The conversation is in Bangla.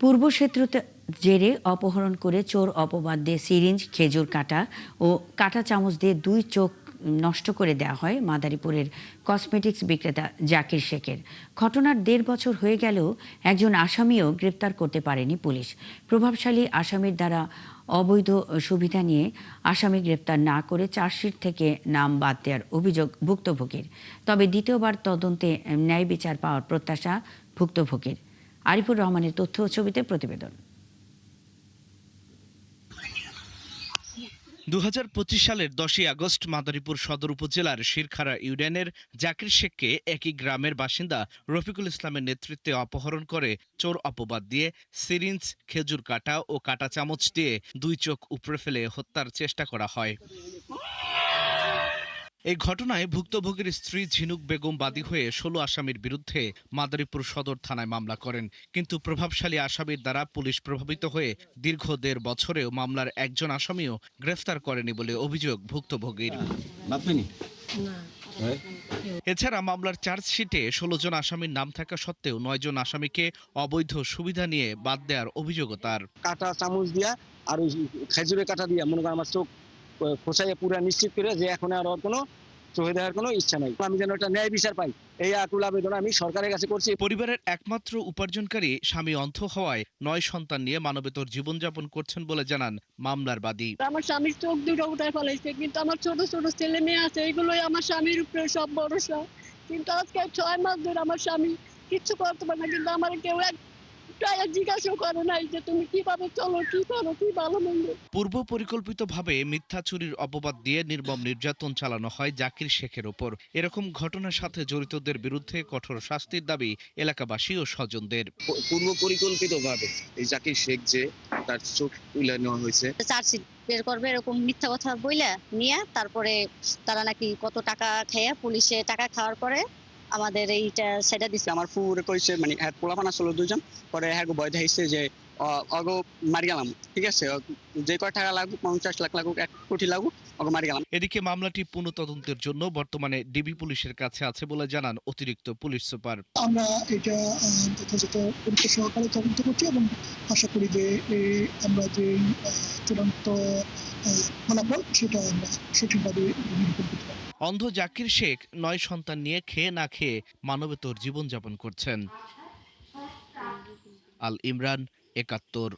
পূর্বশত্রুতা জেরে অপহরণ করে চোর অপবাদ দিয়ে সিরিঞ্জ, খেজুর কাটা ও কাঁটা চামচ দিয়ে 2 চোখ নষ্ট করে দেওয়া হয় মাদারীপুরের কসমেটিক্স বিক্রেতা জাকির শেখের। ঘটনার 1.5 বছর হয়ে গেলেও একজন আসামিও গ্রেপ্তার করতে পারেনি পুলিশ। প্রভাবশালী আসামির দ্বারা অবৈধ সুবিধা নিয়ে আসামি গ্রেপ্তার না করে চার্জশিট থেকে নাম বাদ দেওয়ার অভিযোগ ভুক্তভোগীর। তবে দ্বিতীয়বার তদন্তে ন্যায় বিচার পাওয়ার প্রত্যাশা ভুক্তভোগীর। আরিফুর রহমানের তথ্য ও ছবিতে প্রতিবেদন। 2025 সালের 10ই আগস্ট মাদারীপুর সদর উপজেলার শিরখারা ইউনিয়নের জাকির শেখকে একই গ্রামের বাসিন্দা রফিকুল ইসলামের নেতৃত্বে অপহরণ করে চোর অপবাদ দিয়ে সিরিঞ্জ, খেজুর কাটা ও কাঁটা চামচ দিয়ে 2 চোখ উপড়ে ফেলে হত্যার চেষ্টা করা হয়। এই ঘটনায় ভুক্তভোগীর স্ত্রী ঝিনুক বেগম বাদী হয়ে 16 আসামির বিরুদ্ধে মাদারীপুর সদর থানায় মামলা করেন। কিন্তু প্রভাবশালী আসামির দ্বারা পুলিশ প্রভাবিত হয়ে দীর্ঘ 1.5 বছরেও মামলার একজন আসামিও গ্রেফতার করেনি বলে অভিযোগ ভুক্তভোগীর। এছাড়া মামলার চার্জশিটে 16 জন আসামির নাম থাকা সত্ত্বেও 9 জন আসামিকে অবৈধ সুবিধা নিয়ে বাদ দেওয়ার অভিযোগও তার। কাটা চামচ দিয়া আর ওই খেজুরের কাটা দিয়া মনে করেন আমার চোখ খোঁচাইয়া পুরা নিশ্চিত করে যে এখন আর কোনো চোখে দেওয়ার কোনো ইচ্ছা নাই। আমি যেন একটা ন্যায় বিচার পাই, এই আকুল আবেদন আমি সরকারের কাছে করছি। পরিবারের একমাত্র উপার্জনকারী স্বামী অন্ধ হওয়ায় 9 সন্তান নিয়ে মানবেতর জীবনযাপন করছেন বলে জানান মামলার বাদী। আমার স্বামীর চোখ দুটো উঠায় ফেলাইছে, কিন্তু আমার ছোট ছোট ছেলে মেয়ে আছে, এগুলোই আমার স্বামীর উপরে সব ভরসা। কিন্তু আজকে 6 মাস ধরে আমার স্বামী কিচ্ছু করতে পারে না, কিন্তু আমার কেউ জিজ্ঞাসা করে নাই যে তুমি কিভাবে চলো, কি করো, কি ভালো মন্দ। পূর্ব পরিকল্পিতভাবে মিথ্যা চুরির অপবাদ দিয়ে নির্মম নির্যাতন চালানো হয় জাকির শেখের ওপর। এরকম ঘটনার সাথে জড়িতদের বিরুদ্ধে কঠোর শাস্তির দাবি এলাকাবাসী ও স্বজনদের। পূর্ব পরিকল্পিতভাবে এই জাকির শেখ যে তার চোখ তুলে নেওয়া হয়েছে, চার্জশিট বের করবে এরকম মিথ্যা কথা বইলা নিয়ে তারপরে তারা নাকি কত টাকা খেয়ে পুলিশে টাকা খাওয়ার পরে আমাদের এইটা সেটা দিচ্ছে। আমার ফুরে কইছে মানে হ্যাঁ পোলাপান আসলো 2 জন, পরে হ্যাঁ ভয় দেখাইছে যে অগো মারি গেলাম, ঠিক আছে, যে কয় টাকা লাগুক 50 লাখ লাগুক 1 কোটি লাগুক অগো মারি গেলাম। এদিকে মামলাটি পুনঃতদন্তের জন্য বর্তমানে ডিবি পুলিশের কাছে আছে বলে জানান অতিরিক্ত পুলিশ সুপার। আমরা এটা যথাযথ পরীক্ষা সহকারে তদন্ত করছি এবং আশা করি যে আমরা যে চূড়ান্ত ফলাফল সেটা আমরা সঠিকভাবে নিরূপণ করতে পারব। অন্ধ জাকির শেখ 9 সন্তান নিয়ে খেয়ে না খেয়ে মানবেতর জীবনযাপন করছেন। আল ইমরান, 71।